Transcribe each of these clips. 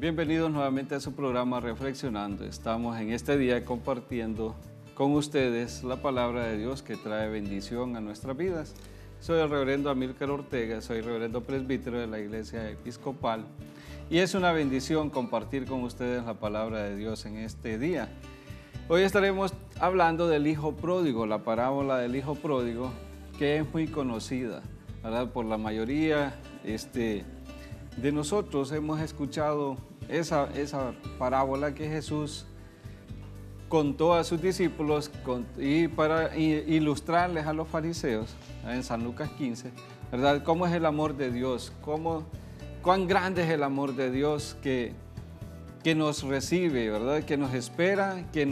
Bienvenidos nuevamente a su programa Reflexionando. Estamos en este día compartiendo con ustedes la palabra de Dios que trae bendición a nuestras vidas. Soy el reverendo Amílcar Ortega, soy reverendo presbítero de la Iglesia Episcopal y es una bendición compartir con ustedes la palabra de Dios en este día. Hoy estaremos hablando del hijo pródigo, la parábola del hijo pródigo, que es muy conocida, ¿verdad? Por la mayoría de nosotros hemos escuchado esa parábola que Jesús contó a sus discípulos y para ilustrarles a los fariseos en San Lucas 15, ¿verdad? Cómo es el amor de Dios, cuán grande es el amor de Dios que nos recibe, ¿verdad? Que nos espera, que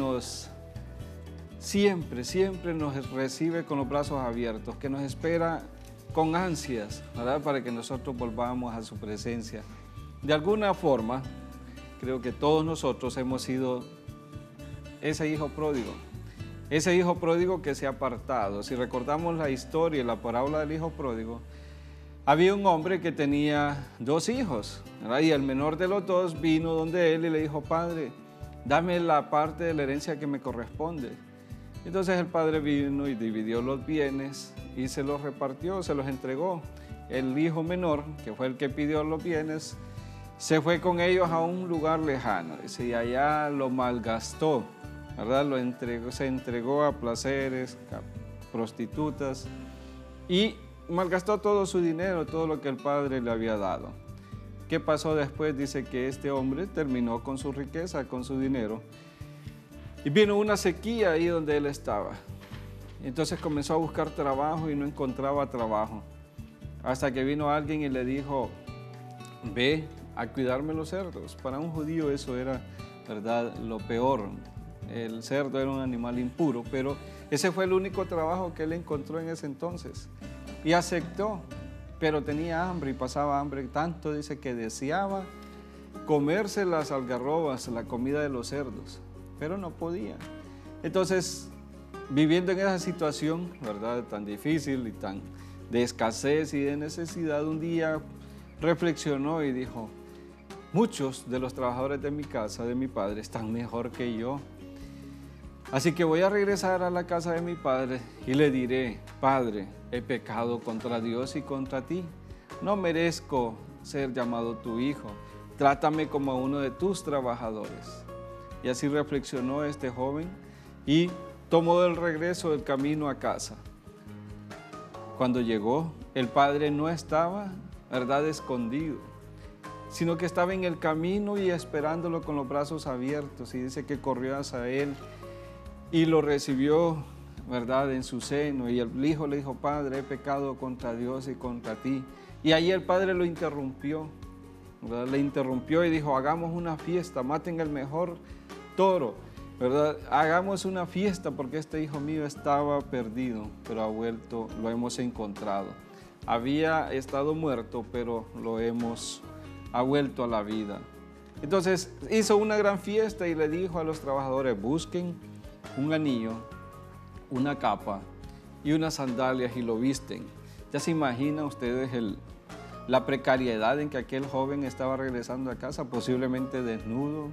siempre nos recibe con los brazos abiertos, que nos espera con ansias, ¿verdad? Para que nosotros volvamos a su presencia. De alguna forma, creo que todos nosotros hemos sido ese hijo pródigo que se ha apartado. Si recordamos la historia, la parábola del hijo pródigo, había un hombre que tenía 2 hijos, ¿verdad? Y el menor de los 2 vino donde él y le dijo: Padre, dame la parte de la herencia que me corresponde. Entonces el padre vino y dividió los bienes y se los repartió, se los entregó. El hijo menor, que fue el que pidió los bienes, se fue con ellos a un lugar lejano, y allá lo malgastó, ¿verdad? Se entregó a placeres, a prostitutas y malgastó todo su dinero, todo lo que el padre le había dado. ¿Qué pasó después? Dice que este hombre terminó con su riqueza, con su dinero, y vino una sequía ahí donde él estaba. Entonces comenzó a buscar trabajo y no encontraba trabajo, hasta que vino alguien y le dijo: ve a cuidarme los cerdos. Para un judío eso era, ¿verdad?, lo peor. El cerdo era un animal impuro, pero ese fue el único trabajo que él encontró en ese entonces. Y aceptó, pero tenía hambre y pasaba hambre. Tanto dice que deseaba comerse las algarrobas, la comida de los cerdos, pero no podía. Entonces, viviendo en esa situación, ¿verdad?, tan difícil y tan de escasez y de necesidad, un día reflexionó y dijo: muchos de los trabajadores de mi casa, de mi padre, están mejor que yo. Así que voy a regresar a la casa de mi padre y le diré: Padre, he pecado contra Dios y contra ti. No merezco ser llamado tu hijo. Trátame como a uno de tus trabajadores. Y así reflexionó este joven y tomó el regreso del camino a casa. Cuando llegó, el padre no estaba, ¿verdad?, escondido, sino que estaba en el camino y esperándolo con los brazos abiertos. Y dice que corrió hacia él y lo recibió, ¿verdad?, en su seno. Y el hijo le dijo: Padre, he pecado contra Dios y contra ti. Y ahí el padre lo interrumpió, ¿verdad? Le interrumpió y dijo: hagamos una fiesta, maten el mejor toro, ¿verdad? Hagamos una fiesta porque este hijo mío estaba perdido, pero ha vuelto, lo hemos encontrado. Había estado muerto, pero ha vuelto a la vida. Entonces hizo una gran fiesta y le dijo a los trabajadores: busquen un anillo, una capa y unas sandalias y lo visten. Ya se imaginan ustedes la precariedad en que aquel joven estaba regresando a casa, posiblemente desnudo,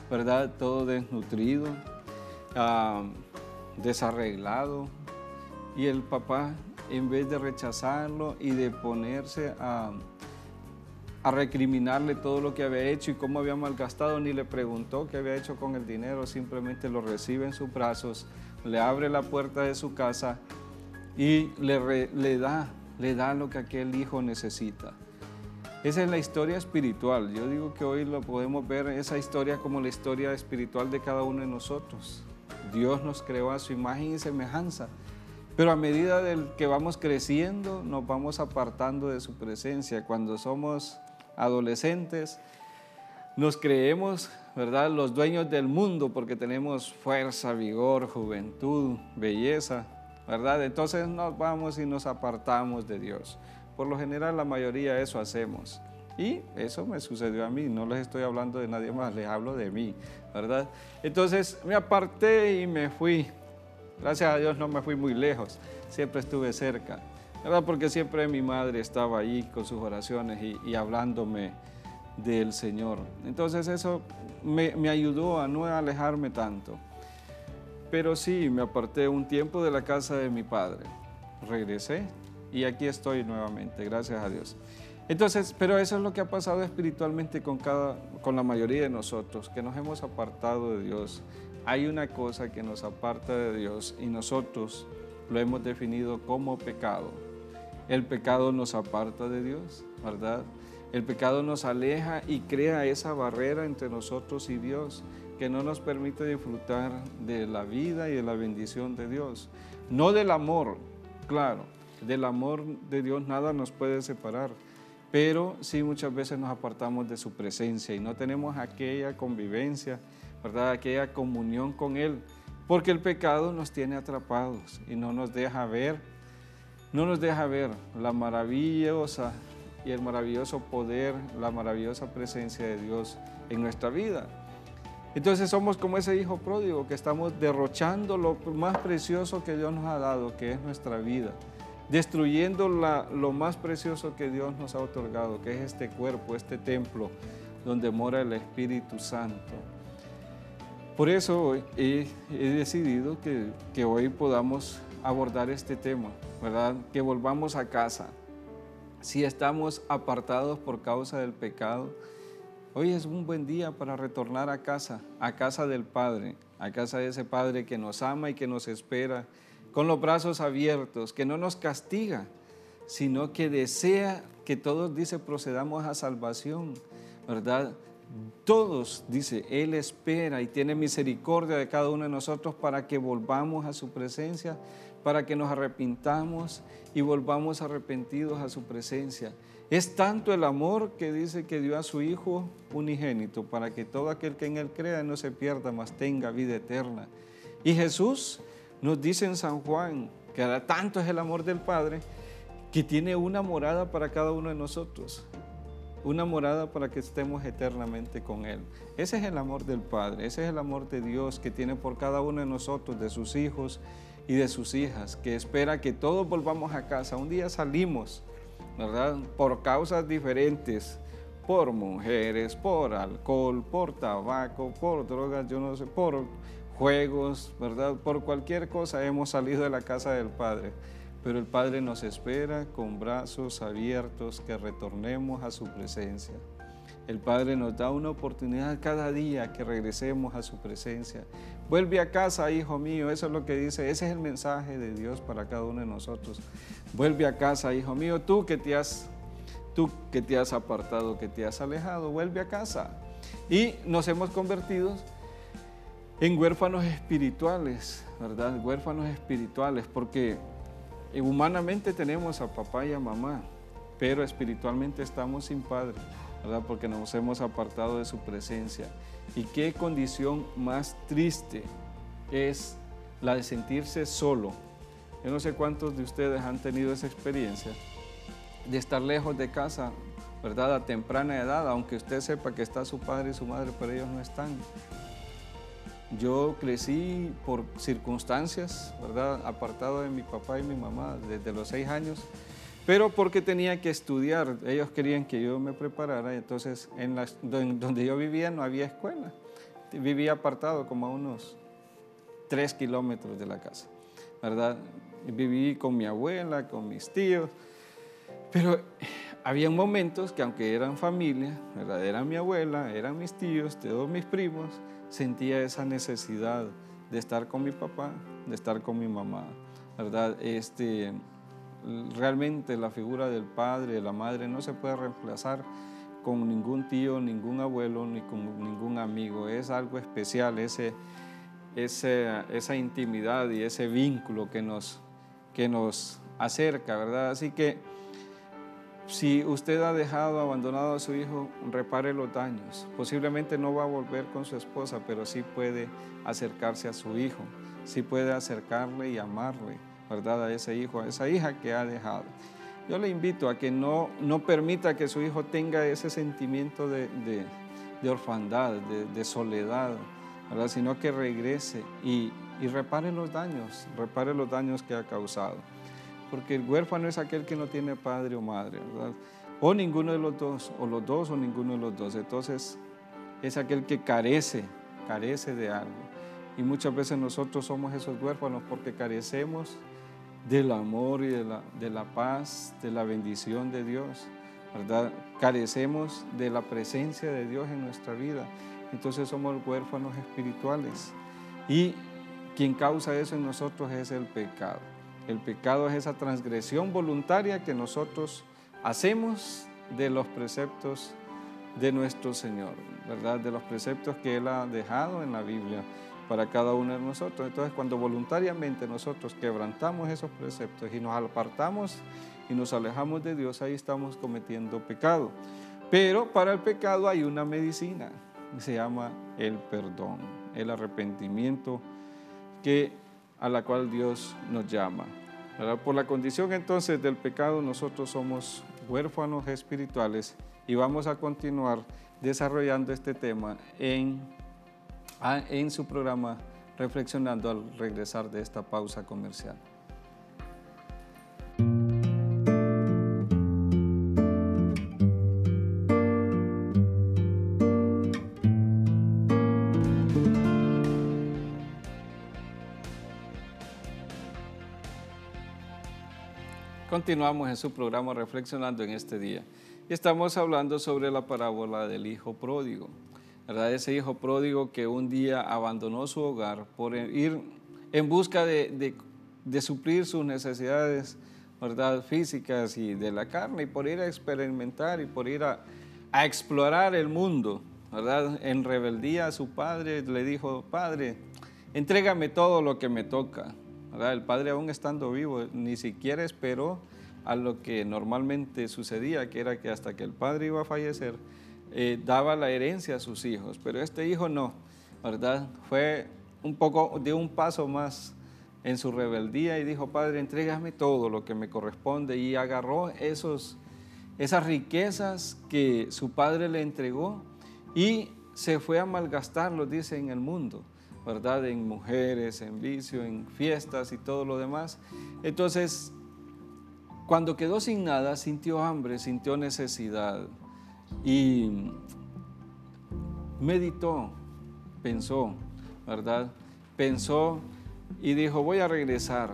¿verdad? Todo desnutrido, desarreglado. Y el papá, en vez de rechazarlo y de ponerse a recriminarle todo lo que había hecho y cómo había malgastado, ni le preguntó qué había hecho con el dinero, simplemente lo recibe en sus brazos, le abre la puerta de su casa y le da lo que aquel hijo necesita. Esa es la historia espiritual. Yo digo que hoy lo podemos ver, esa historia, como la historia espiritual de cada uno de nosotros. Dios nos creó a su imagen y semejanza, pero a medida que vamos creciendo, nos vamos apartando de su presencia. Cuando somos adolescentes, nos creemos, ¿verdad?, los dueños del mundo porque tenemos fuerza, vigor, juventud, belleza, ¿verdad? Entonces nos vamos y nos apartamos de Dios. Por lo general, la mayoría eso hacemos. Y eso me sucedió a mí, no les estoy hablando de nadie más, les hablo de mí, ¿verdad? Entonces me aparté y me fui. Gracias a Dios no me fui muy lejos, siempre estuve cerca, ¿verdad? Porque siempre mi madre estaba ahí con sus oraciones y hablándome del Señor. Entonces eso me ayudó a no alejarme tanto. Pero sí, me aparté un tiempo de la casa de mi padre. Regresé y aquí estoy nuevamente, gracias a Dios. Entonces, pero eso es lo que ha pasado espiritualmente con la mayoría de nosotros, que nos hemos apartado de Dios. Hay una cosa que nos aparta de Dios y nosotros lo hemos definido como pecado. El pecado nos aparta de Dios, ¿verdad? El pecado nos aleja y crea esa barrera entre nosotros y Dios que no nos permite disfrutar de la vida y de la bendición de Dios. No del amor, claro, del amor de Dios nada nos puede separar, pero sí muchas veces nos apartamos de su presencia y no tenemos aquella convivencia, ¿verdad? Aquella comunión con Él, porque el pecado nos tiene atrapados y no nos deja ver la maravillosa y el maravilloso poder, la maravillosa presencia de Dios en nuestra vida. Entonces somos como ese hijo pródigo que estamos derrochando lo más precioso que Dios nos ha dado, que es nuestra vida, destruyendo lo más precioso que Dios nos ha otorgado, que es este cuerpo, este templo donde mora el Espíritu Santo. Por eso hoy he decidido que hoy podamos abordar este tema, ¿verdad? Que volvamos a casa. Si estamos apartados por causa del pecado, hoy es un buen día para retornar a casa del Padre, a casa de ese Padre que nos ama y que nos espera con los brazos abiertos, que no nos castiga, sino que desea que todos, dice, procedamos a salvación, ¿verdad? Todos, dice, Él espera y tiene misericordia de cada uno de nosotros para que volvamos a su presencia, para que nos arrepintamos y volvamos arrepentidos a su presencia. Es tanto el amor que dice que dio a su Hijo unigénito para que todo aquel que en Él crea no se pierda, mas tenga vida eterna. Y Jesús nos dice en San Juan que tanto es el amor del Padre que tiene una morada para cada uno de nosotros. Una morada para que estemos eternamente con Él. Ese es el amor del Padre, ese es el amor de Dios que tiene por cada uno de nosotros, de sus hijos y de sus hijas, que espera que todos volvamos a casa. Un día salimos, ¿verdad? Por causas diferentes, por mujeres, por alcohol, por tabaco, por drogas, yo no sé, por juegos, ¿verdad? Por cualquier cosa hemos salido de la casa del Padre. Pero el Padre nos espera con brazos abiertos que retornemos a su presencia. El Padre nos da una oportunidad cada día que regresemos a su presencia. Vuelve a casa, hijo mío, eso es lo que dice, ese es el mensaje de Dios para cada uno de nosotros. Vuelve a casa, hijo mío, tú que te has apartado, que te has alejado, vuelve a casa. Y nos hemos convertido en huérfanos espirituales, ¿verdad? Huérfanos espirituales, porque humanamente tenemos a papá y a mamá, pero espiritualmente estamos sin padre, ¿verdad? Porque nos hemos apartado de su presencia. Y qué condición más triste es la de sentirse solo. Yo no sé cuántos de ustedes han tenido esa experiencia de estar lejos de casa, ¿verdad? A temprana edad, aunque usted sepa que está su padre y su madre, pero ellos no están. Yo crecí por circunstancias, ¿verdad? Apartado de mi papá y mi mamá desde los 6 años, pero porque tenía que estudiar. Ellos querían que yo me preparara, entonces donde yo vivía no había escuela. Vivía apartado como a unos 3 kilómetros de la casa, ¿verdad? Viví con mi abuela, con mis tíos, pero había momentos que aunque eran familia, ¿verdad? Era mi abuela, eran mis tíos, todos mis primos, sentía esa necesidad de estar con mi papá, de estar con mi mamá, ¿verdad? Realmente la figura del padre, de la madre, no se puede reemplazar con ningún tío, ningún abuelo, ni con ningún amigo. Es algo especial, esa intimidad y ese vínculo que nos acerca, ¿verdad? Así que si usted ha abandonado a su hijo, repare los daños. Posiblemente no va a volver con su esposa, pero sí puede acercarse a su hijo, sí puede acercarle y amarle, ¿verdad? A ese hijo, a esa hija que ha dejado. Yo le invito a que no permita que su hijo tenga ese sentimiento de orfandad, de soledad, ¿verdad? Sino que regrese y repare los daños que ha causado. Porque el huérfano es aquel que no tiene padre o madre, ¿verdad? o ninguno de los dos, o los dos o ninguno de los dos. Entonces es aquel que carece de algo. Y muchas veces nosotros somos esos huérfanos porque carecemos del amor y de la paz, de la bendición de Dios, ¿verdad? Carecemos de la presencia de Dios en nuestra vida. Entonces somos huérfanos espirituales. Y quien causa eso en nosotros es el pecado. El pecado es esa transgresión voluntaria que nosotros hacemos de los preceptos de nuestro Señor, ¿verdad? De los preceptos que Él ha dejado en la Biblia para cada uno de nosotros. Entonces, cuando voluntariamente nosotros quebrantamos esos preceptos y nos apartamos y nos alejamos de Dios, ahí estamos cometiendo pecado. Pero para el pecado hay una medicina, se llama el perdón, el arrepentimiento a la cual Dios nos llama, ¿verdad? Por la condición entonces del pecado, nosotros somos huérfanos espirituales y vamos a continuar desarrollando este tema en su programa Reflexionando al regresar de esta pausa comercial. Continuamos en su programa Reflexionando en este día y estamos hablando sobre la parábola del hijo pródigo, ¿verdad? Ese hijo pródigo que un día abandonó su hogar por ir en busca de suplir sus necesidades, ¿verdad?, físicas y de la carne, y por ir a experimentar y por ir a explorar el mundo, ¿verdad? En rebeldía a su padre le dijo: Padre, entrégame todo lo que me toca, ¿verdad? El padre, aún estando vivo, ni siquiera esperó a lo que normalmente sucedía, que era que hasta que el padre iba a fallecer, daba la herencia a sus hijos. Pero este hijo no, ¿verdad? Fue dio un paso más en su rebeldía y dijo: Padre, entrégame todo lo que me corresponde, y agarró esas riquezas que su padre le entregó y se fue a malgastarlos, dice, en el mundo, ¿verdad? En mujeres, en vicio, en fiestas y todo lo demás. Entonces, cuando quedó sin nada, sintió hambre, sintió necesidad y meditó, pensó, ¿verdad? Pensó y dijo: voy a regresar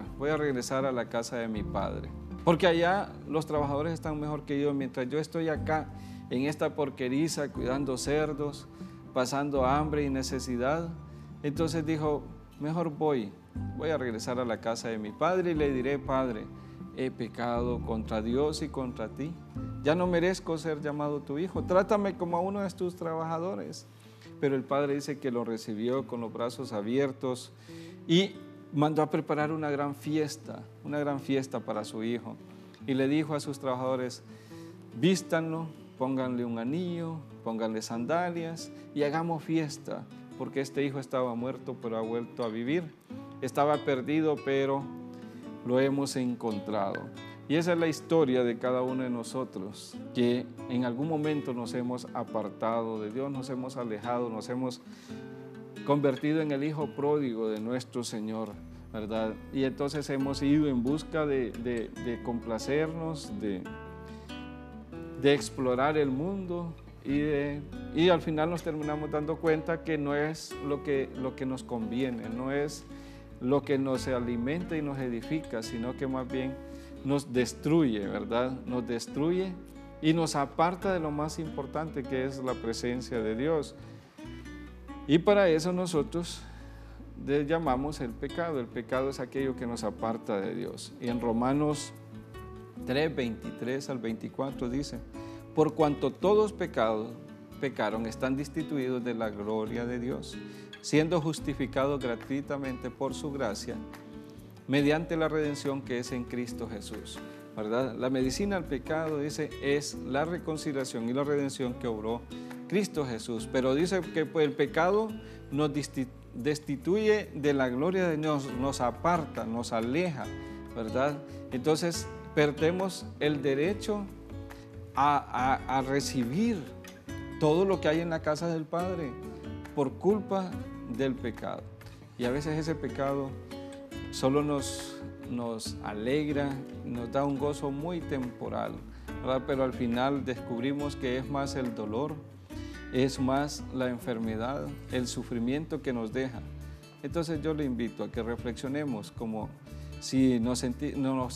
a la casa de mi padre, porque allá los trabajadores están mejor que yo, mientras yo estoy acá en esta porqueriza cuidando cerdos, pasando hambre y necesidad. Entonces dijo: mejor voy a regresar a la casa de mi padre y le diré: Padre, he pecado contra Dios y contra ti, ya no merezco ser llamado tu hijo, trátame como a uno de tus trabajadores. Pero el padre dice que lo recibió con los brazos abiertos y mandó a preparar una gran fiesta para su hijo, y le dijo a sus trabajadores: vístanlo, pónganle un anillo, pónganle sandalias y hagamos fiesta, porque este hijo estaba muerto pero ha vuelto a vivir, estaba perdido pero lo hemos encontrado. Y esa es la historia de cada uno de nosotros, que en algún momento nos hemos apartado de Dios, nos hemos alejado, nos hemos convertido en el hijo pródigo de nuestro Señor, ¿verdad? Y entonces hemos ido en busca de complacernos, de explorar el mundo, y al final nos terminamos dando cuenta que no es lo que nos conviene, no es lo que nos alimenta y nos edifica, sino que más bien nos destruye, ¿verdad? Nos destruye y nos aparta de lo más importante, que es la presencia de Dios. Y para eso nosotros le llamamos el pecado. El pecado es aquello que nos aparta de Dios. Y en Romanos 3, 23 al 24 dice: por cuanto todos pecaron, están destituidos de la gloria de Dios, siendo justificados gratuitamente por su gracia, mediante la redención que es en Cristo Jesús, ¿verdad? La medicina al pecado, dice, es la reconciliación y la redención que obró Cristo Jesús. Pero dice que el pecado nos destituye de la gloria de Dios, nos aparta, nos aleja, ¿verdad? Entonces perdemos el derecho a recibir todo lo que hay en la casa del Padre por culpa del pecado. Y a veces ese pecado solo nos alegra, nos da un gozo muy temporal, ¿verdad? Pero al final descubrimos que es más el dolor, es más la enfermedad, el sufrimiento que nos deja. Entonces yo le invito a que reflexionemos como si nos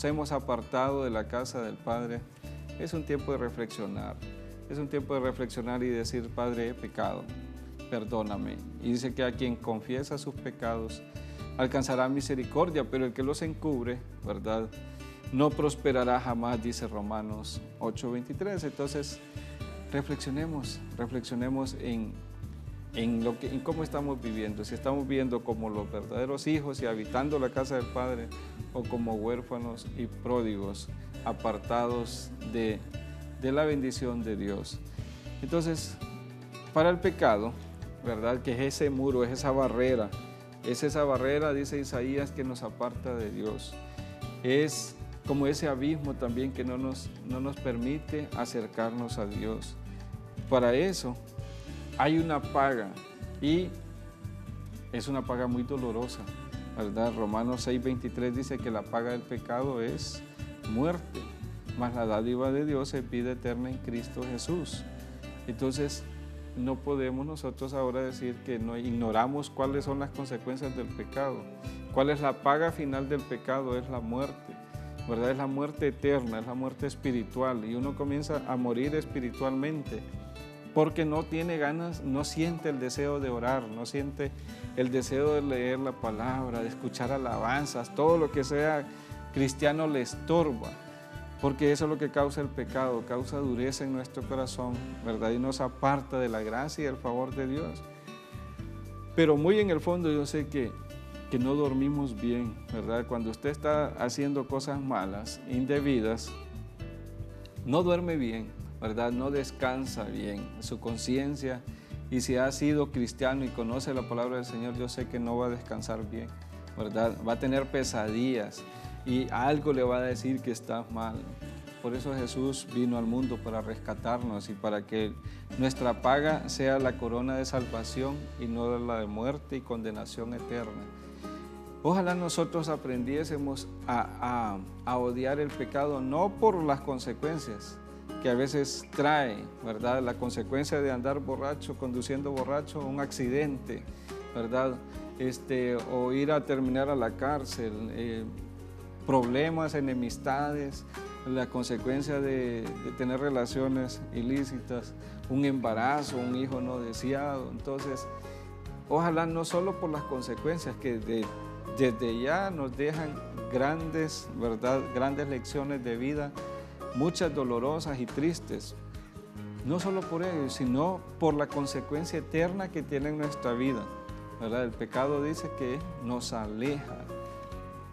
hemos apartado de la casa del Padre. Es un tiempo de reflexionar, es un tiempo de reflexionar y decir: Padre, he pecado, perdóname. Y dice que a quien confiesa sus pecados alcanzará misericordia, pero el que los encubre, ¿verdad?, no prosperará jamás, dice Romanos 8:23. Entonces, reflexionemos en cómo estamos viviendo, si estamos viviendo como los verdaderos hijos y habitando la casa del Padre, o como huérfanos y pródigos, apartados de la bendición de Dios. Entonces, para el pecado, ¿verdad?, que es ese muro, es esa barrera, dice Isaías, que nos aparta de Dios. Es como ese abismo también que no nos permite acercarnos a Dios. Para eso hay una paga, y es una paga muy dolorosa, ¿verdad? Romanos 6:23 dice que la paga del pecado es muerte, mas la dádiva de Dios es vida eterna en Cristo Jesús. Entonces, no podemos nosotros ahora decir que no ignoramos cuáles son las consecuencias del pecado. ¿Cuál es la paga final del pecado? Es la muerte, ¿verdad? Es la muerte eterna, es la muerte espiritual, y uno comienza a morir espiritualmente porque no tiene ganas, no siente el deseo de orar, no siente el deseo de leer la palabra, de escuchar alabanzas. Todo lo que sea cristiano le estorba, porque eso es lo que causa el pecado, causa dureza en nuestro corazón, ¿verdad? Y nos aparta de la gracia y el favor de Dios. Pero muy en el fondo yo sé que no dormimos bien, ¿verdad? Cuando usted está haciendo cosas malas, indebidas, no duerme bien, ¿verdad? No descansa bien su conciencia, y si ha sido cristiano y conoce la palabra del Señor, yo sé que no va a descansar bien, ¿verdad? Va a tener pesadillas y algo le va a decir que está mal. Por eso Jesús vino al mundo, para rescatarnos y para que nuestra paga sea la corona de salvación y no la de muerte y condenación eterna. Ojalá nosotros aprendiésemos a odiar el pecado, no por las consecuencias que a veces trae, ¿verdad? La consecuencia de andar borracho, conduciendo borracho, un accidente, ¿verdad? O ir a terminar a la cárcel, problemas, enemistades, la consecuencia de tener relaciones ilícitas, un embarazo, un hijo no deseado. Entonces, ojalá no solo por las consecuencias que desde ya nos dejan grandes, ¿verdad?, grandes lecciones de vida, muchas dolorosas y tristes, no solo por ello, sino por la consecuencia eterna que tiene en nuestra vida, ¿verdad? El pecado dice que nos aleja,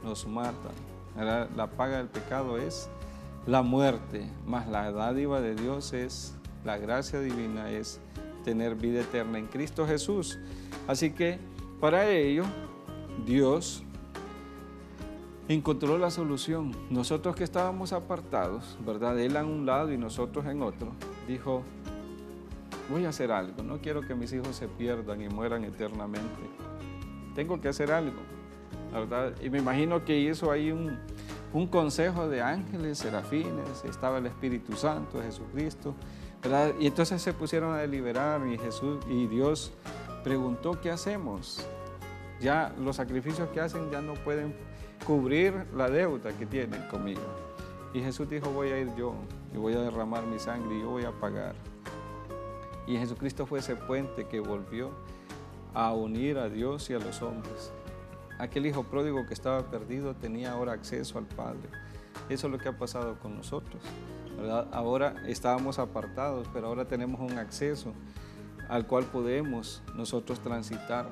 nos mata, ¿verdad? La paga del pecado es la muerte, mas la dádiva de Dios es la gracia divina, es tener vida eterna en Cristo Jesús. Así que para ello Dios encontró la solución. Nosotros que estábamos apartados, ¿verdad?, Él en un lado y nosotros en otro, dijo: voy a hacer algo, no quiero que mis hijos se pierdan y mueran eternamente. Tengo que hacer algo, ¿verdad? Y me imagino que hizo ahí un consejo de ángeles, serafines, estaba el Espíritu Santo, Jesucristo, ¿verdad? Y entonces se pusieron a deliberar, y Dios preguntó: ¿qué hacemos? Ya los sacrificios que hacen ya no pueden cubrir la deuda que tienen conmigo. Y Jesús dijo: voy a ir yo y voy a derramar mi sangre y yo voy a pagar. Y Jesucristo fue ese puente que volvió a unir a Dios y a los hombres. Aquel hijo pródigo que estaba perdido tenía ahora acceso al Padre. Eso es lo que ha pasado con nosotros, ¿verdad? Ahora estábamos apartados, pero ahora tenemos un acceso al cual podemos nosotros transitar.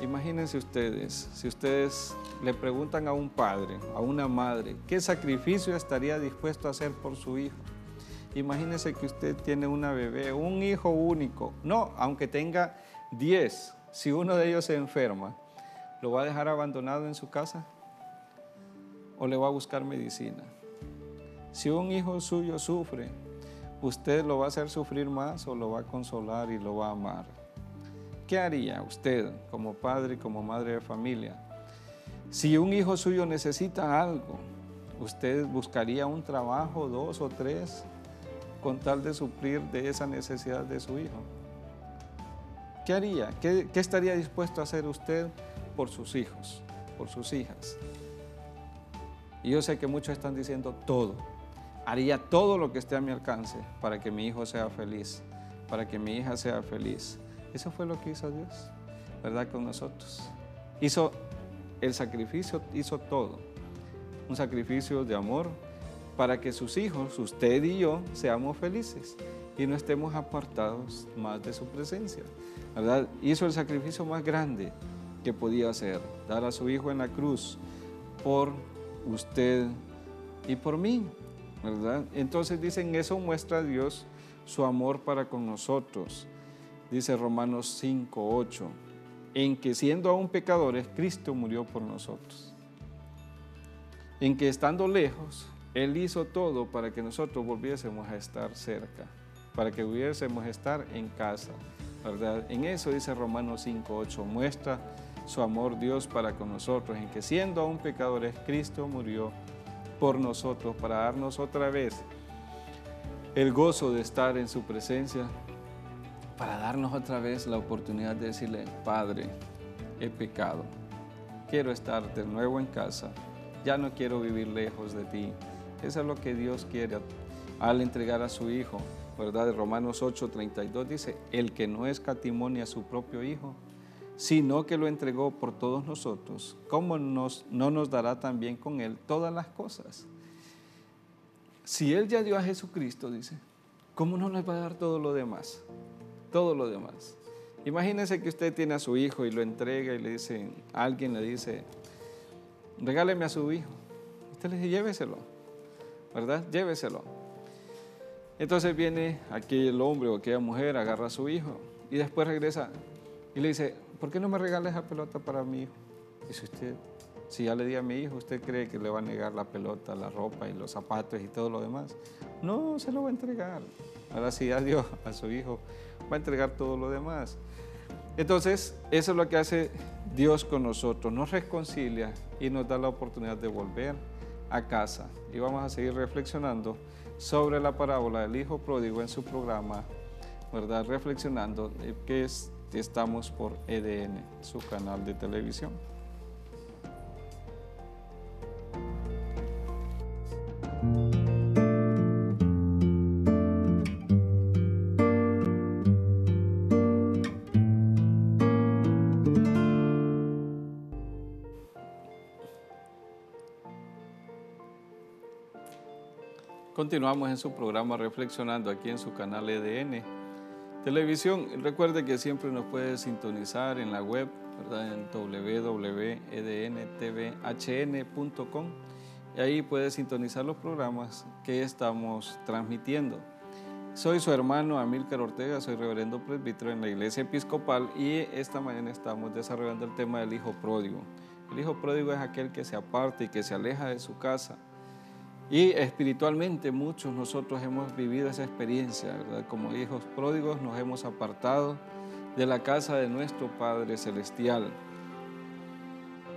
Imagínense ustedes, si ustedes le preguntan a un padre, a una madre, ¿qué sacrificio estaría dispuesto a hacer por su hijo? Imagínense que usted tiene una bebé, un hijo único. No, aunque tenga 10, si uno de ellos se enferma, ¿lo va a dejar abandonado en su casa? ¿O le va a buscar medicina? Si un hijo suyo sufre, ¿usted lo va a hacer sufrir más o lo va a consolar y lo va a amar? ¿Qué haría usted como padre y como madre de familia? Si un hijo suyo necesita algo, ¿usted buscaría un trabajo, 2 o 3, con tal de suplir de esa necesidad de su hijo? ¿Qué haría? ¿Qué estaría dispuesto a hacer usted por sus hijos, por sus hijas? Y yo sé que muchos están diciendo todo. Haría todo lo que esté a mi alcance para que mi hijo sea feliz, para que mi hija sea feliz. Eso fue lo que hizo Dios, ¿verdad? Con nosotros. Hizo el sacrificio, hizo todo. Un sacrificio de amor para que sus hijos, usted y yo, seamos felices y no estemos apartados más de su presencia, ¿verdad? Hizo el sacrificio más grande que podía hacer, dar a su hijo en la cruz por usted y por mí, ¿verdad? Entonces dicen, eso muestra a Dios su amor para con nosotros. Dice Romanos 5:8, en que siendo aún pecadores, Cristo murió por nosotros. En que estando lejos, Él hizo todo para que nosotros volviésemos a estar cerca, para que volviésemos a estar en casa, ¿verdad? En eso dice Romanos 5:8, muestra su amor Dios para con nosotros, en que siendo aún pecadores, Cristo murió por nosotros, para darnos otra vez el gozo de estar en su presencia, para darnos otra vez la oportunidad de decirle, Padre, he pecado, quiero estar de nuevo en casa, ya no quiero vivir lejos de ti. Eso es lo que Dios quiere al entregar a su Hijo, ¿verdad? Romanos 8:32 dice, el que no escatimó ni a su propio Hijo, sino que lo entregó por todos nosotros, ¿cómo no nos dará también con Él todas las cosas? Si Él ya dio a Jesucristo, dice, ¿cómo no nos va a dar todo lo demás? Todo lo demás. Imagínense que usted tiene a su hijo y lo entrega y le dice, alguien le dice, regáleme a su hijo. Usted le dice, lléveselo, ¿verdad? Lléveselo. Entonces viene aquel hombre o aquella mujer, agarra a su hijo y después regresa y le dice, ¿por qué no me regala esa pelota para mi hijo? Dice usted, si ya le di a mi hijo, ¿usted cree que le va a negar la pelota, la ropa y los zapatos y todo lo demás? No, se lo va a entregar. Ahora si ya dio a su hijo, va a entregar todo lo demás. Entonces, eso es lo que hace Dios con nosotros, nos reconcilia y nos da la oportunidad de volver a casa. Y vamos a seguir reflexionando sobre la parábola del Hijo Pródigo en su programa, ¿verdad? Reflexionando que estamos por EDN, su canal de televisión. Continuamos en su programa Reflexionando aquí en su canal EDN Televisión. Recuerde que siempre nos puede sintonizar en la web, ¿verdad? En www.edntvhn.com y ahí puede sintonizar los programas que estamos transmitiendo. Soy su hermano Amílcar Ortega, soy reverendo presbítero en la Iglesia Episcopal y esta mañana estamos desarrollando el tema del Hijo Pródigo. El Hijo Pródigo es aquel que se aparta y que se aleja de su casa. Y espiritualmente muchos nosotros hemos vivido esa experiencia, ¿verdad? Como hijos pródigos nos hemos apartado de la casa de nuestro Padre Celestial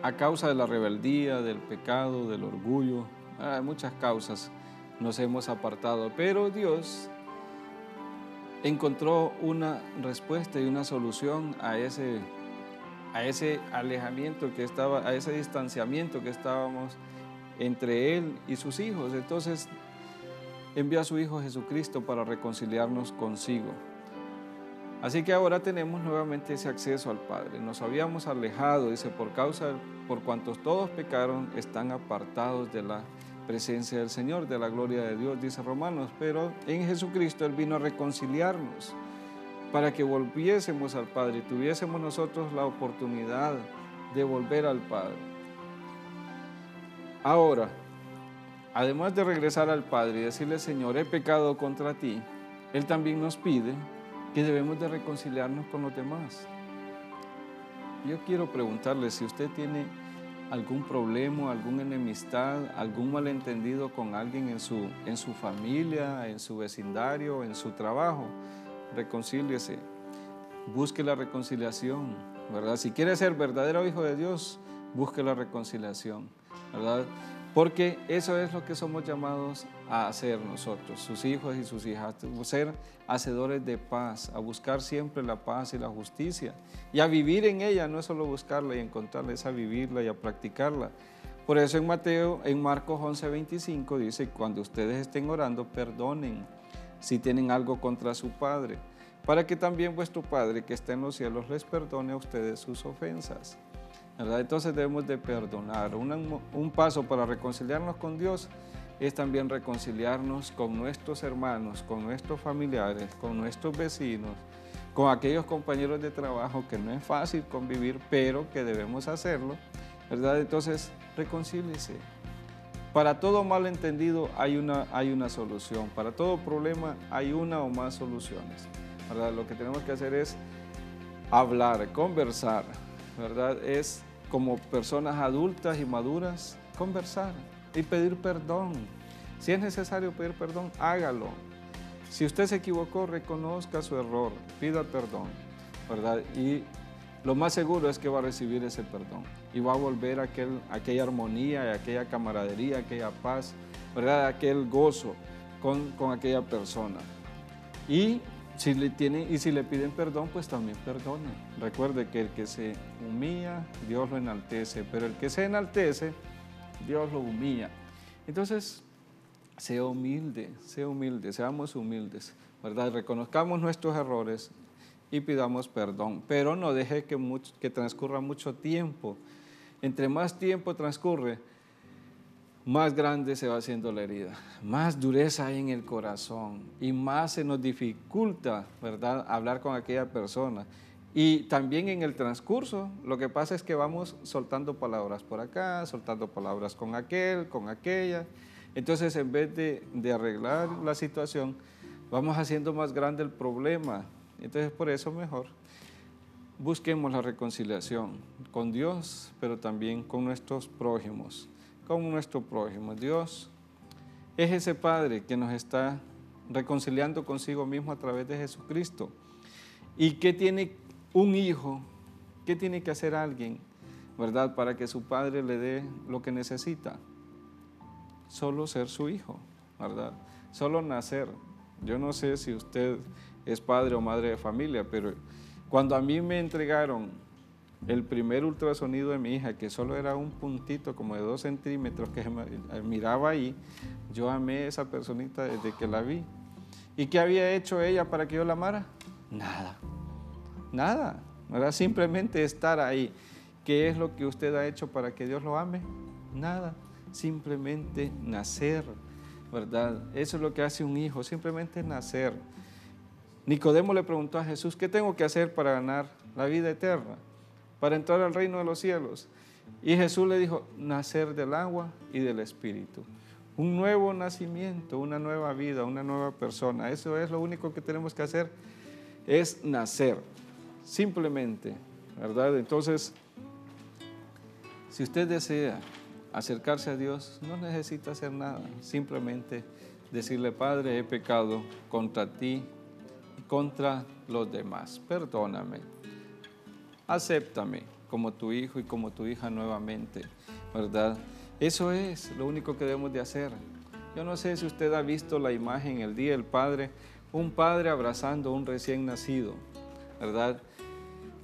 a causa de la rebeldía, del pecado, del orgullo. Hay muchas causas nos hemos apartado, pero Dios encontró una respuesta y una solución a ese alejamiento que estaba, a ese distanciamiento que estábamos entre Él y sus hijos. Entonces envió a su Hijo Jesucristo para reconciliarnos consigo. Así que ahora tenemos nuevamente ese acceso al Padre. Nos habíamos alejado, dice, por cuantos todos pecaron, están apartados de la presencia del Señor, de la gloria de Dios, dice Romanos. Pero en Jesucristo Él vino a reconciliarnos para que volviésemos al Padre y tuviésemos nosotros la oportunidad de volver al Padre. Ahora, además de regresar al Padre y decirle, Señor, he pecado contra ti, Él también nos pide que debemos de reconciliarnos con los demás. Yo quiero preguntarle si usted tiene algún problema, alguna enemistad, algún malentendido con alguien en su familia, en su vecindario, en su trabajo, reconcíliese, busque la reconciliación, ¿verdad? Si quiere ser verdadero hijo de Dios, busque la reconciliación, ¿verdad? Porque eso es lo que somos llamados a hacer nosotros, sus hijos y sus hijas, ser hacedores de paz, a buscar siempre la paz y la justicia y a vivir en ella, no es solo buscarla y encontrarla, es a vivirla y a practicarla. Por eso en Marcos 11:25 dice, cuando ustedes estén orando, perdonen si tienen algo contra su Padre, para que también vuestro Padre que está en los cielos les perdone a ustedes sus ofensas. ¿Verdad? Entonces debemos de perdonar. Un paso para reconciliarnos con Dios es también reconciliarnos con nuestros hermanos, con nuestros familiares, con nuestros vecinos, con aquellos compañeros de trabajo que no es fácil convivir, pero que debemos hacerlo, ¿verdad? Entonces, reconcíliese. Para todo malentendido hay una solución, para todo problema hay una o más soluciones, ¿verdad? Lo que tenemos que hacer es hablar, conversar, ¿verdad? Es como personas adultas y maduras, conversar y pedir perdón. Si es necesario pedir perdón, hágalo. Si usted se equivocó, reconozca su error, pida perdón, ¿verdad? Y lo más seguro es que va a recibir ese perdón y va a volver a aquella armonía, aquella camaradería, aquella paz, ¿verdad? Aquel gozo con aquella persona. Y si le piden perdón, pues también perdone. Recuerde que el que se humilla, Dios lo enaltece, pero el que se enaltece, Dios lo humilla. Entonces, sea humilde, seamos humildes, ¿verdad? Reconozcamos nuestros errores y pidamos perdón, pero no deje que transcurra mucho tiempo. Entre más tiempo transcurre, más grande se va haciendo la herida, más dureza hay en el corazón y más se nos dificulta, ¿verdad?, hablar con aquella persona. Y también en el transcurso, lo que pasa es que vamos soltando palabras por acá, soltando palabras con aquel, con aquella. Entonces, en vez de arreglar la situación, vamos haciendo más grande el problema. Entonces, por eso mejor busquemos la reconciliación con Dios, pero también con nuestros prójimos. Como nuestro prójimo. Dios es ese Padre que nos está reconciliando consigo mismo a través de Jesucristo. ¿Y qué tiene un hijo? ¿Qué tiene que hacer alguien, verdad, para que su padre le dé lo que necesita? Solo ser su hijo, ¿verdad? Solo nacer. Yo no sé si usted es padre o madre de familia, pero cuando a mí me entregaron el primer ultrasonido de mi hija, que solo era un puntito como de 2 centímetros que miraba ahí, yo amé a esa personita desde que la vi. ¿Y qué había hecho ella para que yo la amara? Nada. Era simplemente estar ahí. ¿Qué es lo que usted ha hecho para que Dios lo ame? Nada. Simplemente nacer, ¿verdad? Eso es lo que hace un hijo, simplemente nacer. Nicodemo le preguntó a Jesús, ¿qué tengo que hacer para ganar la vida eterna? Para entrar al reino de los cielos. Y Jesús le dijo, nacer del agua y del Espíritu. Un nuevo nacimiento, una nueva vida, una nueva persona. Eso es lo único que tenemos que hacer, es nacer, simplemente, ¿verdad? Entonces, si usted desea acercarse a Dios, no necesita hacer nada, simplemente decirle, Padre, he pecado contra ti y contra los demás, perdóname. Acéptame como tu hijo y como tu hija nuevamente, ¿verdad? Eso es lo único que debemos de hacer. Yo no sé si usted ha visto la imagen el día del Padre, un padre abrazando a un recién nacido, ¿verdad?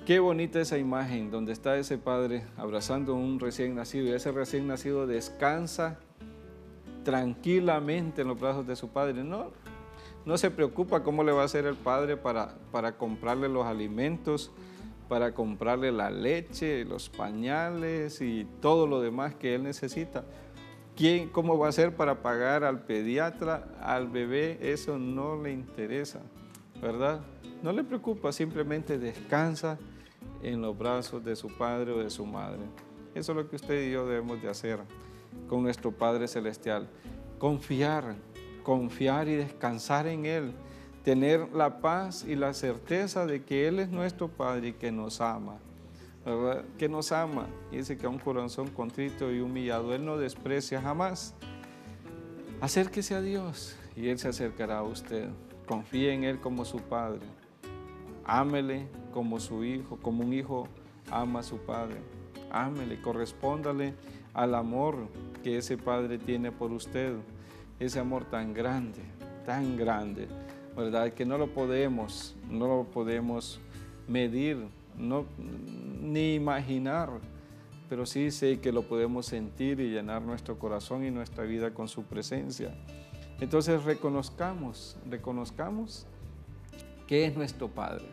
Qué bonita esa imagen donde está ese padre abrazando a un recién nacido y ese recién nacido descansa tranquilamente en los brazos de su padre. No se preocupa cómo le va a hacer el padre para comprarle los alimentos, para comprarle la leche, los pañales y todo lo demás que él necesita. ¿Cómo va a hacer para pagar al pediatra, al bebé? Eso no le interesa, ¿verdad? No le preocupa, simplemente descansa en los brazos de su padre o de su madre. Eso es lo que usted y yo debemos de hacer con nuestro Padre Celestial. Confiar y descansar en Él. Tener la paz y la certeza de que Él es nuestro Padre y que nos ama, ¿verdad? Que nos ama. Y dice que a un corazón contrito y humillado Él no desprecia jamás. Acérquese a Dios y Él se acercará a usted. Confíe en Él como su Padre. Ámele como su hijo, como un hijo ama a su padre. ámele, correspóndale al amor que ese Padre tiene por usted, ese amor tan grande, ¿verdad? Que no lo podemos medir, ni imaginar, pero sí sé que lo podemos sentir y llenar nuestro corazón y nuestra vida con su presencia. Entonces reconozcamos que es nuestro Padre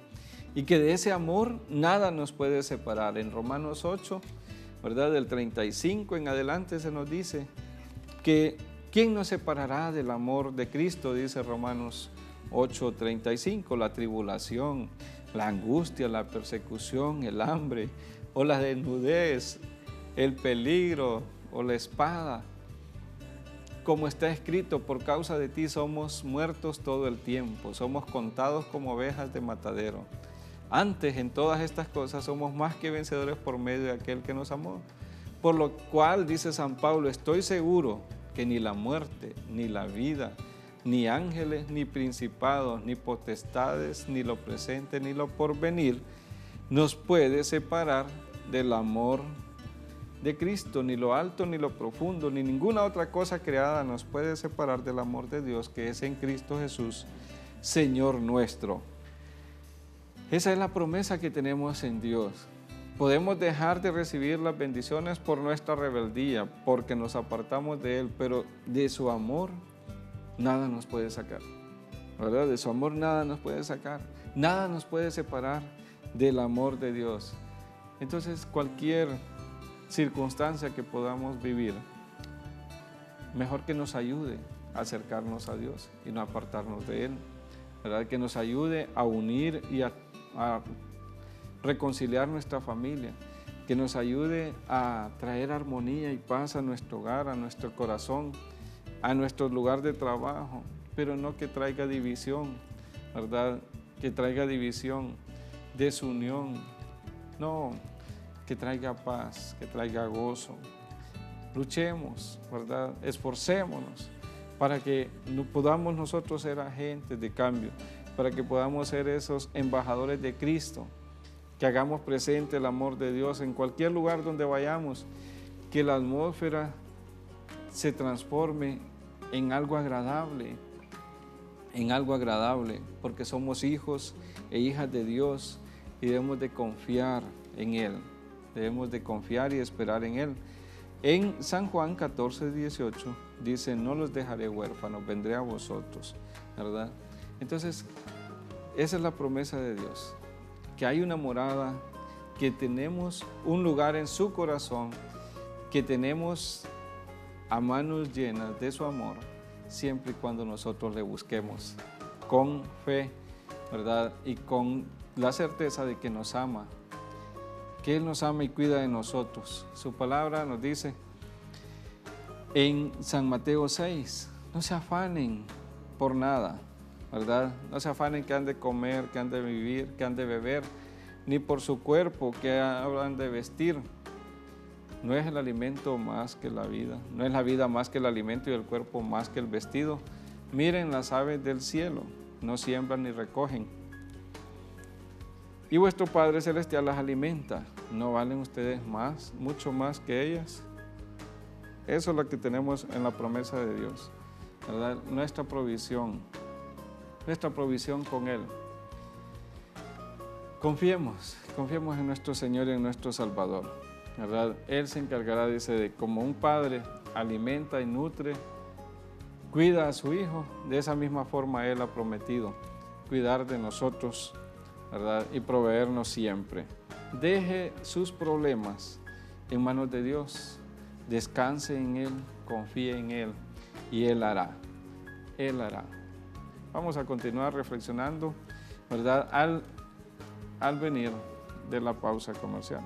y que de ese amor nada nos puede separar. En Romanos 8, ¿verdad? Del 35 en adelante se nos dice que ¿quién nos separará del amor de Cristo? Dice Romanos 8:35, la tribulación, la angustia, la persecución, el hambre o la desnudez, el peligro o la espada. Como está escrito, por causa de ti somos muertos todo el tiempo, somos contados como ovejas de matadero. Antes, en todas estas cosas, somos más que vencedores por medio de aquel que nos amó. Por lo cual, dice San Pablo, estoy seguro que ni la muerte, ni la vida, ni ángeles, ni principados, ni potestades, ni lo presente, ni lo porvenir, nos puede separar del amor de Cristo, ni lo alto, ni lo profundo, ni ninguna otra cosa creada nos puede separar del amor de Dios que es en Cristo Jesús, Señor nuestro. Esa es la promesa que tenemos en Dios. Podemos dejar de recibir las bendiciones por nuestra rebeldía, porque nos apartamos de Él, pero de su amor nada nos puede sacar, ¿verdad? De su amor nada nos puede sacar, nada nos puede separar del amor de Dios. Entonces, cualquier circunstancia que podamos vivir, mejor que nos ayude a acercarnos a Dios y no apartarnos de Él, ¿verdad? Que nos ayude a unir y a reconciliar nuestra familia, que nos ayude a traer armonía y paz a nuestro hogar, a nuestro corazón, a nuestro lugar de trabajo, pero no que traiga división, ¿verdad? Que traiga división, desunión, no, que traiga paz, que traiga gozo. Luchemos, ¿verdad? Esforcémonos para que podamos nosotros ser agentes de cambio, para que podamos ser esos embajadores de Cristo, que hagamos presente el amor de Dios en cualquier lugar donde vayamos, que la atmósfera se transforme en algo agradable, porque somos hijos e hijas de Dios y debemos de confiar en Él, debemos de confiar y esperar en Él. En San Juan 14:18 dice, no los dejaré huérfanos, vendré a vosotros, ¿verdad? Entonces, esa es la promesa de Dios, que hay una morada, que tenemos un lugar en su corazón, que tenemos a manos llenas de su amor, siempre y cuando nosotros le busquemos con fe, ¿verdad? Y con la certeza de que nos ama, que Él nos ama y cuida de nosotros. Su palabra nos dice en San Mateo 6, no se afanen por nada, ¿verdad? No se afanen que han de comer, que han de vivir, que han de beber, ni por su cuerpo, que han de vestir. No es el alimento más que la vida, no es la vida más que el alimento y el cuerpo más que el vestido. Miren las aves del cielo, no siembran ni recogen, y vuestro Padre Celestial las alimenta. ¿No valen ustedes más, mucho más que ellas? Eso es lo que tenemos en la promesa de Dios, ¿verdad? Nuestra provisión con Él. Confiemos en nuestro Señor y en nuestro Salvador, ¿verdad? Él se encargará, dice, de como un padre alimenta y nutre, cuida a su hijo, de esa misma forma Él ha prometido cuidar de nosotros, ¿verdad? Y proveernos siempre. Deje sus problemas en manos de Dios, descanse en Él, confíe en Él y Él hará. Vamos a continuar reflexionando, ¿verdad? Al venir de la pausa comercial.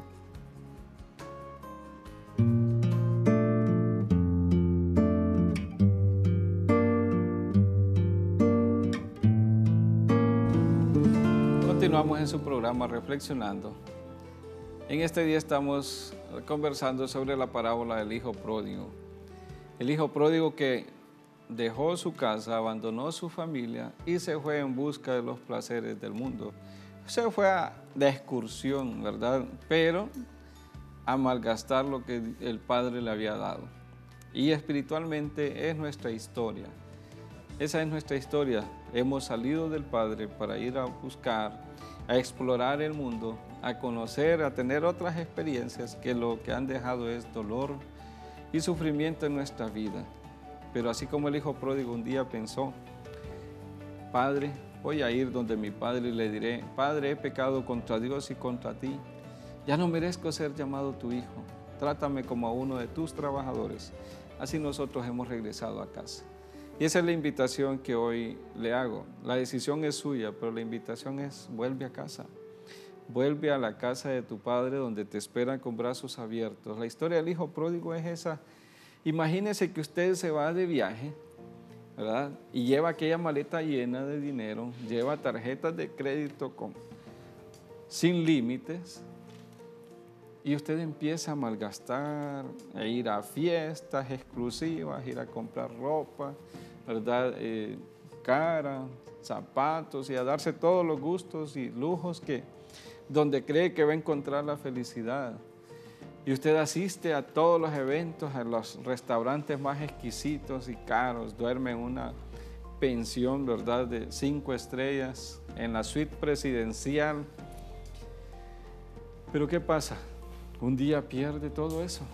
Continuamos en su programa Reflexionando. En este día estamos conversando sobre la parábola del hijo pródigo. El hijo pródigo que dejó su casa, abandonó su familia y se fue en busca de los placeres del mundo. Se fue de excursión, ¿verdad? Pero a malgastar lo que el Padre le había dado. Y espiritualmente es nuestra historia. Esa es nuestra historia. Hemos salido del Padre para ir a buscar, a explorar el mundo, a conocer, a tener otras experiencias que lo que han dejado es dolor y sufrimiento en nuestra vida. Pero así como el hijo pródigo un día pensó, Padre, voy a ir donde mi padre y le diré, Padre, he pecado contra Dios y contra ti. Ya no merezco ser llamado tu hijo. Trátame como a uno de tus trabajadores. Así nosotros hemos regresado a casa. Y esa es la invitación que hoy le hago. La decisión es suya, pero la invitación es, vuelve a casa. Vuelve a la casa de tu padre donde te esperan con brazos abiertos. La historia del hijo pródigo es esa. Imagínese que usted se va de viaje, ¿verdad? Y lleva aquella maleta llena de dinero, lleva tarjetas de crédito sin límites, y usted empieza a malgastar, a ir a fiestas exclusivas, ir a comprar ropa, ¿verdad? Cara, zapatos, y a darse todos los gustos y lujos donde cree que va a encontrar la felicidad. Y usted asiste a todos los eventos, a los restaurantes más exquisitos y caros, duerme en una pensión, ¿verdad?, de 5 estrellas, en la suite presidencial. Pero ¿qué pasa? Un día pierde todo eso.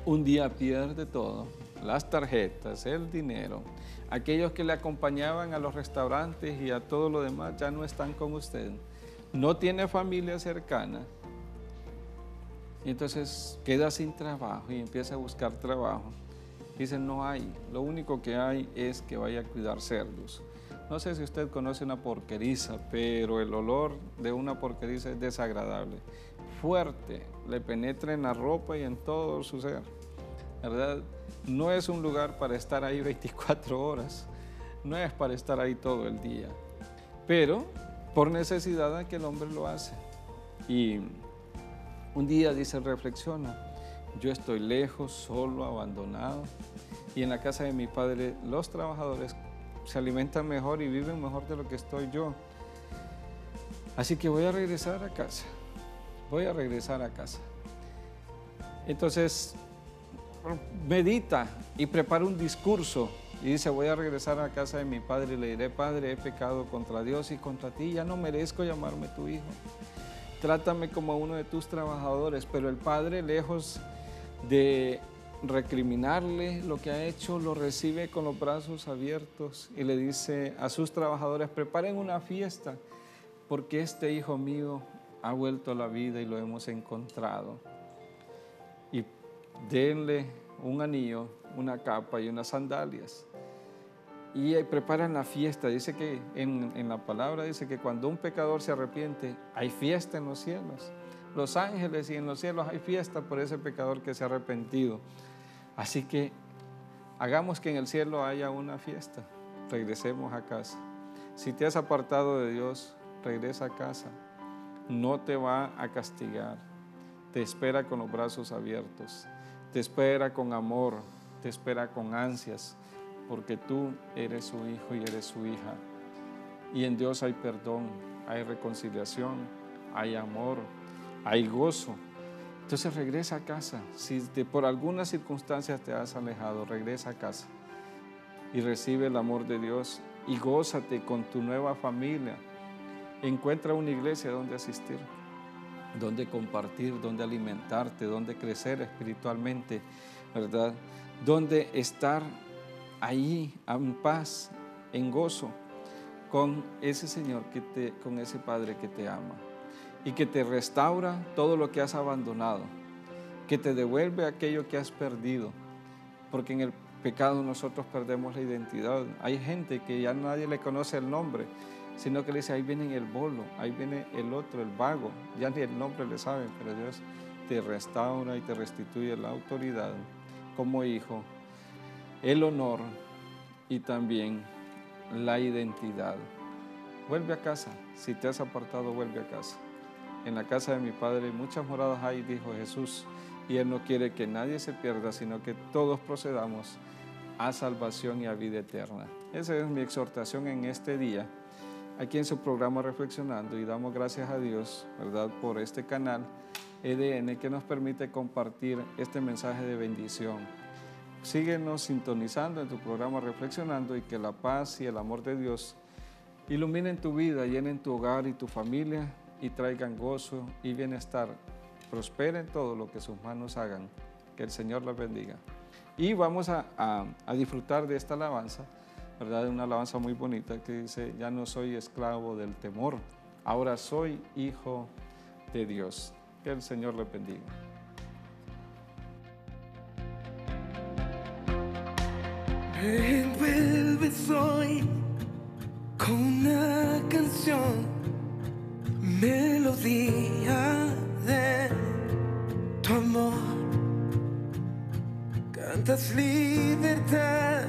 Un día pierde todo. Las tarjetas, el dinero. Aquellos que le acompañaban a los restaurantes y a todo lo demás ya no están con usted. No tiene familia cercana. Y entonces queda sin trabajo y empieza a buscar trabajo. Dicen, no hay. Lo único que hay es que vaya a cuidar cerdos. No sé si usted conoce una porqueriza, pero el olor de una porqueriza es desagradable. Fuerte, le penetra en la ropa y en todo su ser, ¿verdad? No es un lugar para estar ahí 24 horas, no es para estar ahí todo el día, pero por necesidad aquel hombre lo hace. Y un día dice, reflexiona, yo estoy lejos, solo, abandonado, y en la casa de mi padre los trabajadores se alimentan mejor y viven mejor de lo que estoy yo. Así que voy a regresar a casa. Voy a regresar a casa. Entonces, medita y prepara un discurso y dice, voy a regresar a casa de mi padre y le diré, Padre, he pecado contra Dios y contra ti, ya no merezco llamarme tu hijo. Trátame como a uno de tus trabajadores. Pero el padre, lejos de recriminarle lo que ha hecho, lo recibe con los brazos abiertos y le dice a sus trabajadores, preparen una fiesta porque este hijo mío ha vuelto a la vida y lo hemos encontrado. Y denle un anillo, una capa y unas sandalias. Y preparan la fiesta. Dice que en la palabra dice que cuando un pecador se arrepiente, hay fiesta en los cielos. Los ángeles y en los cielos hay fiesta por ese pecador que se ha arrepentido. Así que hagamos que en el cielo haya una fiesta. Regresemos a casa. Si te has apartado de Dios, regresa a casa. No te va a castigar. Te espera con los brazos abiertos. Te espera con amor. Te espera con ansias. Porque tú eres su hijo y eres su hija. Y en Dios hay perdón, hay reconciliación, hay amor, hay gozo. Entonces regresa a casa. Si por algunas circunstancias te has alejado, regresa a casa y recibe el amor de Dios y gózate con tu nueva familia. Encuentra una iglesia donde asistir, donde compartir, donde alimentarte, donde crecer espiritualmente, ¿verdad? Donde estar ahí en paz, en gozo, con ese Señor, con ese Padre que te ama y que te restaura todo lo que has abandonado, que te devuelve aquello que has perdido, porque en el pecado nosotros perdemos la identidad. Hay gente que ya nadie le conoce el nombre, sino que le dice, ahí viene el bolo, ahí viene el otro, el vago, ya ni el nombre le saben, pero Dios te restaura y te restituye la autoridad como hijo, el honor y también la identidad. Vuelve a casa. Si te has apartado, vuelve a casa. En la casa de mi Padre muchas moradas hay, dijo Jesús, y Él no quiere que nadie se pierda, sino que todos procedamos a salvación y a vida eterna. Esa es mi exhortación en este día, aquí en su programa Reflexionando, y damos gracias a Dios, ¿verdad?, por este canal EDN, que nos permite compartir este mensaje de bendición. Síguenos sintonizando en tu programa Reflexionando, y que la paz y el amor de Dios iluminen tu vida, llenen tu hogar y tu familia y traigan gozo y bienestar. Prosperen todo lo que sus manos hagan. Que el Señor los bendiga. Y vamos a disfrutar de esta alabanza, ¿verdad? Una alabanza muy bonita que dice: ya no soy esclavo del temor, ahora soy hijo de Dios. Que el Señor les bendiga. Me envuelves hoy con una canción, melodía de tu amor. Cantas libertad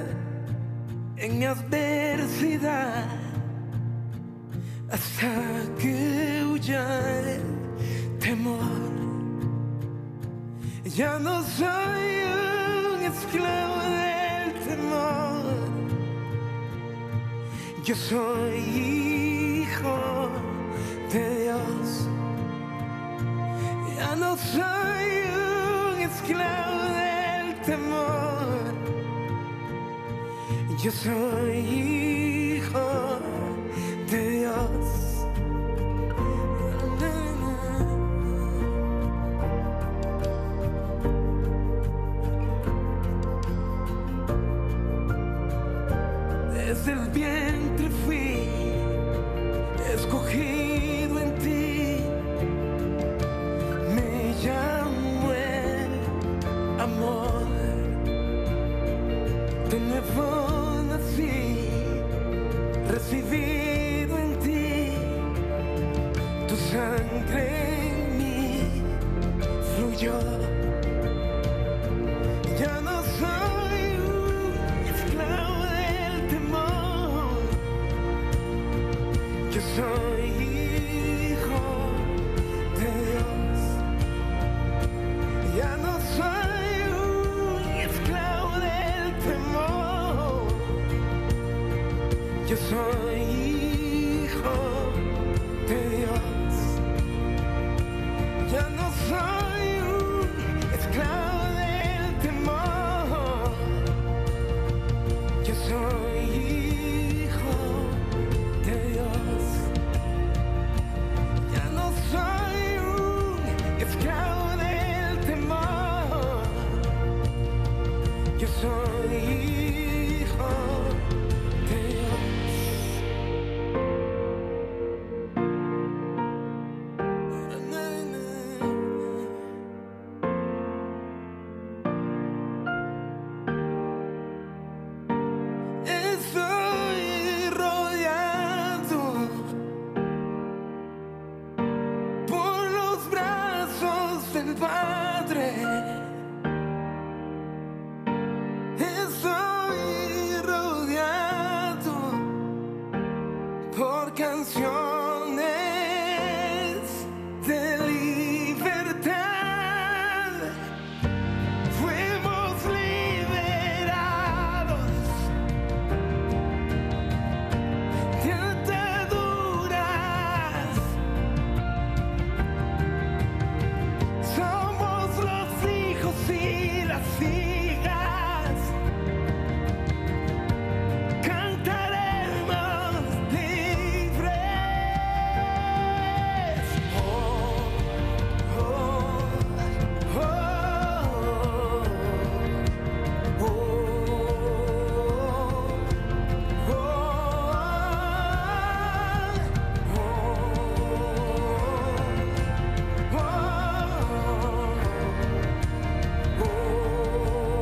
en mi adversidad, hasta que huya el temor. Ya no soy un esclavo del temor, yo soy hijo de Dios. Ya no soy un esclavo del temor, yo soy hijo de Dios. Desde el vientre fui escogido en ti, me llamo el amor. De nuevo nací, recibido en ti, tu sangre en mí fluyó. Ya no soy un esclavo del temor, yo soy hijo de Dios. Ya no soy un esclavo del temor, yo soy hijo de Dios. Ya no soy un esclavo del temor, yo soy hijo de Dios. Ya no soy un esclavo del temor, yo soy hijo de Dios. Estoy rodeado por los brazos del Padre. Estoy rodeado por canciones de libertad. Fuimos liberados de ataduras. Somos los hijos y las hijas. Cantaremos libres. Oh, oh, oh, oh, oh, oh, oh.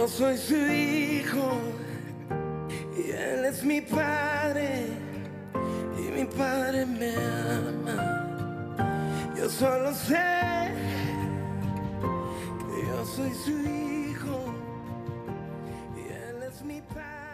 Yo soy su hijo y él es mi padre y mi padre me ama. Yo solo sé que yo soy su hijo y él es mi padre.